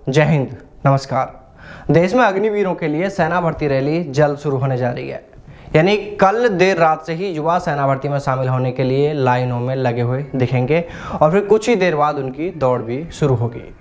जय हिंद, नमस्कार। देश में अग्निवीरों के लिए सेना भर्ती रैली जल्द शुरू होने जा रही है। यानी कल देर रात से ही युवा सेना भर्ती में शामिल होने के लिए लाइनों में लगे हुए दिखेंगे और फिर कुछ ही देर बाद उनकी दौड़ भी शुरू होगी।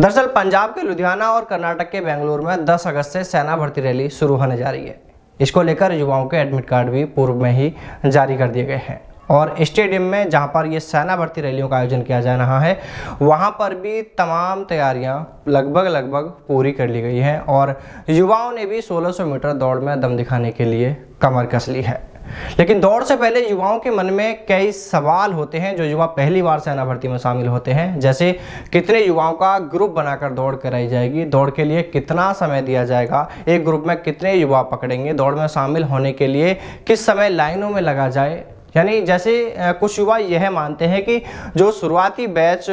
दरअसल पंजाब के लुधियाना और कर्नाटक के बेंगलुरु में 10 अगस्त से सेना भर्ती रैली शुरू होने जा रही है। इसको लेकर युवाओं के एडमिट कार्ड भी पूर्व में ही जारी कर दिए गए हैं और स्टेडियम में जहां पर ये सेना भर्ती रैलियों का आयोजन किया जा रहा है वहां पर भी तमाम तैयारियां लगभग पूरी कर ली गई हैं और युवाओं ने भी 1600 मीटर दौड़ में दम दिखाने के लिए कमर कस ली है। लेकिन दौड़ से पहले युवाओं के मन में कई सवाल होते हैं जो युवा पहली बार सेना भर्ती में शामिल होते हैं। जैसे कितने युवाओं का ग्रुप बनाकर दौड़ कराई जाएगी, दौड़ के लिए कितना समय दिया जाएगा, एक ग्रुप में कितने युवा पकड़ेंगे, दौड़ में शामिल होने के लिए किस समय लाइनों में लगा जाए। यानी जैसे कुछ युवा यह मानते हैं कि जो शुरुआती बैच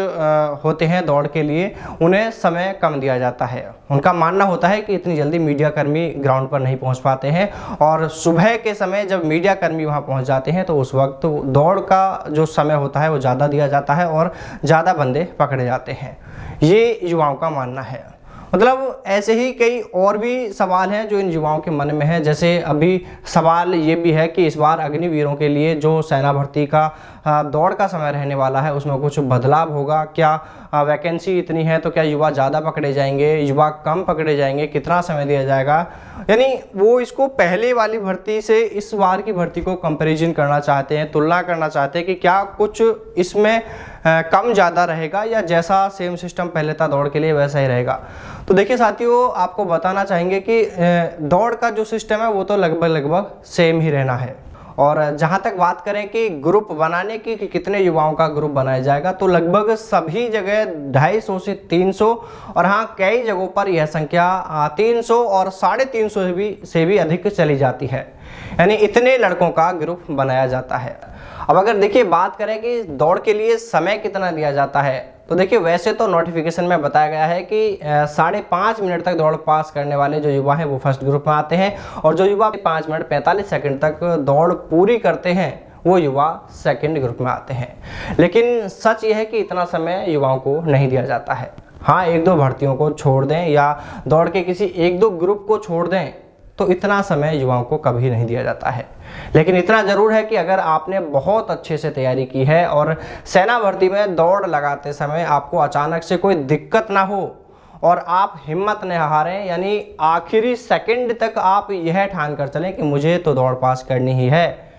होते हैं दौड़ के लिए उन्हें समय कम दिया जाता है। उनका मानना होता है कि इतनी जल्दी मीडिया कर्मी ग्राउंड पर नहीं पहुंच पाते हैं और सुबह के समय जब मीडिया कर्मी वहां पहुंच जाते हैं तो उस वक्त दौड़ का जो समय होता है वो ज़्यादा दिया जाता है और ज़्यादा बंदे पकड़े जाते हैं। ये युवाओं का मानना है। मतलब ऐसे ही कई और भी सवाल हैं जो इन युवाओं के मन में है। जैसे अभी सवाल ये भी है कि इस बार अग्निवीरों के लिए जो सेना भर्ती का दौड़ का समय रहने वाला है उसमें कुछ बदलाव होगा क्या? वैकेंसी इतनी है तो क्या युवा ज़्यादा पकड़े जाएंगे, युवा कम पकड़े जाएंगे, कितना समय दिया जाएगा? यानी वो इसको पहले वाली भर्ती से इस बार की भर्ती को कंपैरिजन करना चाहते हैं, तुलना करना चाहते हैं कि क्या कुछ इसमें कम ज़्यादा रहेगा या जैसा सेम सिस्टम पहले था दौड़ के लिए वैसा ही रहेगा। तो देखिए साथियों, आपको बताना चाहेंगे कि दौड़ का जो सिस्टम है वो तो लगभग सेम ही रहना है। और जहाँ तक बात करें कि ग्रुप बनाने की कि कितने युवाओं का ग्रुप बनाया जाएगा तो लगभग सभी जगह 250 से 300 और हाँ कई जगहों पर यह संख्या 300 और 350 से भी अधिक चली जाती है। यानी इतने लड़कों का ग्रुप बनाया जाता है। अब अगर देखिए बात करें कि दौड़ के लिए समय कितना दिया जाता है तो देखिए वैसे तो नोटिफिकेशन में बताया गया है कि 5.5 मिनट तक दौड़ पास करने वाले जो युवा हैं वो फर्स्ट ग्रुप में आते हैं और जो युवा 5 मिनट 45 सेकंड तक दौड़ पूरी करते हैं वो युवा सेकंड ग्रुप में आते हैं। लेकिन सच ये है कि इतना समय युवाओं को नहीं दिया जाता है। हाँ, 1-2 भर्तियों को छोड़ दें या दौड़ के किसी 1-2 ग्रुप को छोड़ दें तो इतना समय युवाओं को कभी नहीं दिया जाता है। लेकिन इतना ज़रूर है कि अगर आपने बहुत अच्छे से तैयारी की है और सेना भर्ती में दौड़ लगाते समय आपको अचानक से कोई दिक्कत ना हो और आप हिम्मत न हारें, यानी आखिरी सेकंड तक आप यह ठान कर चलें कि मुझे तो दौड़ पास करनी ही है,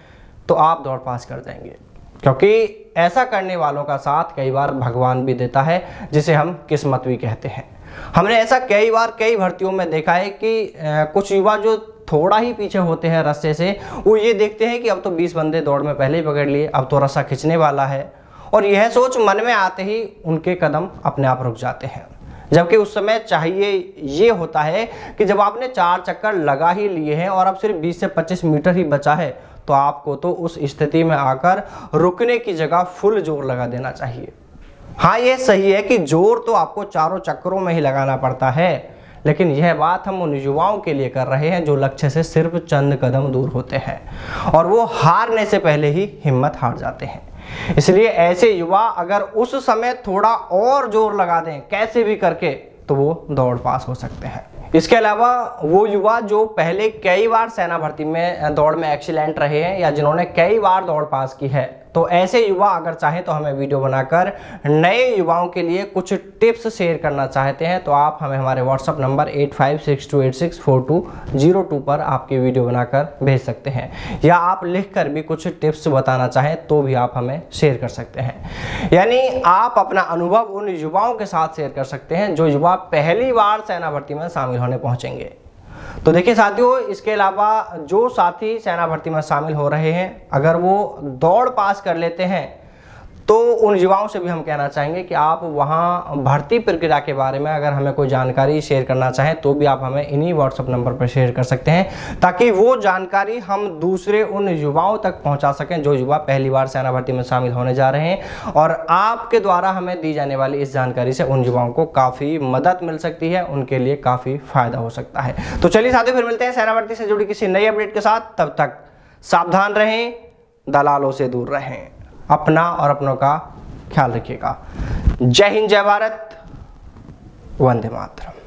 तो आप दौड़ पास कर जाएंगे। क्योंकि ऐसा करने वालों का साथ कई बार भगवान भी देता है, जिसे हम किस्मत भी कहते हैं। हमने ऐसा कई बार कई भर्तियों में देखा है कि कुछ युवा जो थोड़ा ही पीछे होते हैं रास्ते से, वो ये देखते हैं कि अब तो 20 बंदे दौड़ में पहले ही पकड़ लिए, अब तो रास्ता खिंचने वाला है, और यह सोच मन में आते ही उनके कदम अपने आप रुक जाते हैं। जबकि उस समय चाहिए ये होता है कि जब आपने 4 चक्कर लगा ही लिए हैं और अब सिर्फ 20 से 25 मीटर ही बचा है तो आपको तो उस स्थिति में आकर रुकने की जगह फुल जोर लगा देना चाहिए। हाँ, ये सही है कि जोर तो आपको चारों चक्करों में ही लगाना पड़ता है, लेकिन यह बात हम उन युवाओं के लिए कर रहे हैं जो लक्ष्य से सिर्फ चंद कदम दूर होते हैं और वो हारने से पहले ही हिम्मत हार जाते हैं। इसलिए ऐसे युवा अगर उस समय थोड़ा और जोर लगा दें कैसे भी करके तो वो दौड़ पास हो सकते हैं। इसके अलावा वो युवा जो पहले कई बार सेना भर्ती में दौड़ में एक्सीलेंट रहे हैं या जिन्होंने कई बार दौड़ पास की है, तो ऐसे युवा अगर चाहें तो हमें वीडियो बनाकर नए युवाओं के लिए कुछ टिप्स शेयर करना चाहते हैं तो आप हमें हमारे व्हाट्सअप नंबर 8562864202 पर आपकी वीडियो बनाकर भेज सकते हैं, या आप लिखकर भी कुछ टिप्स बताना चाहें तो भी आप हमें शेयर कर सकते हैं। यानी आप अपना अनुभव उन युवाओं के साथ शेयर कर सकते हैं जो युवा पहली बार सेना भर्ती में शामिल होने पहुंचेंगे। तो देखिए साथियों, इसके अलावा जो साथी सेना भर्ती में शामिल हो रहे हैं अगर वो दौड़ पास कर लेते हैं तो उन युवाओं से भी हम कहना चाहेंगे कि आप वहाँ भर्ती प्रक्रिया के बारे में अगर हमें कोई जानकारी शेयर करना चाहें तो भी आप हमें इन्हीं व्हाट्सएप नंबर पर शेयर कर सकते हैं ताकि वो जानकारी हम दूसरे उन युवाओं तक पहुंचा सकें जो युवा पहली बार सेना भर्ती में शामिल होने जा रहे हैं। और आपके द्वारा हमें दी जाने वाली इस जानकारी से उन युवाओं को काफ़ी मदद मिल सकती है, उनके लिए काफ़ी फायदा हो सकता है। तो चलिए साथियों, फिर मिलते हैं सेना भर्ती से जुड़ी किसी नई अपडेट के साथ। तब तक सावधान रहें, दलालों से दूर रहें, अपना और अपनों का ख्याल रखिएगा। जय हिंद, जय भारत, वंदे मातरम।